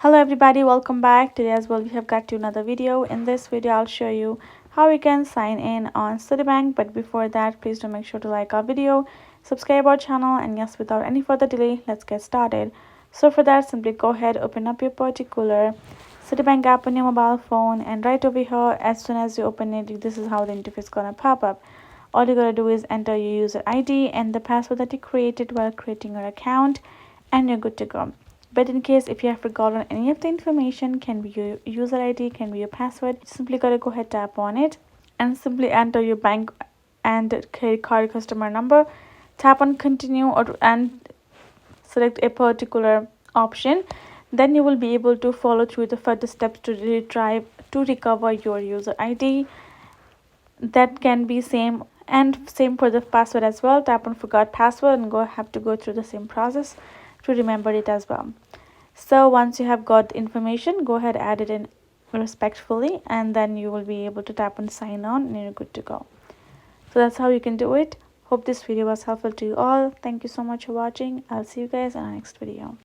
Hello everybody, welcome back. Today as well we have got to another video. In this video I'll show you how you can sign in on Citibank, but before that please do make sure to like our video, subscribe our channel, and yes, without any further delay, let's get started. So for that, simply go ahead, open up your particular Citibank app on your mobile phone, and right over here, as soon as you open it, this is how the interface is gonna pop up. All you gotta do is enter your user ID and the password that you created while creating your account, and you're good to go. But in case if you have forgotten any of the information, can be your user ID, can be your password, simply gotta go ahead, tap on it, and simply enter your bank and credit card customer number. Tap on continue and select a particular option. Then you will be able to follow through the further steps to recover your user ID. That can be same for the password as well. Tap on forgot password and have to go through the same process to remember it as well. So once you have got the information, go ahead, add it in respectfully, and then you will be able to tap on sign on and you're good to go. So that's how you can do it. Hope this video was helpful to you all. Thank you so much for watching. I'll see you guys in our next video.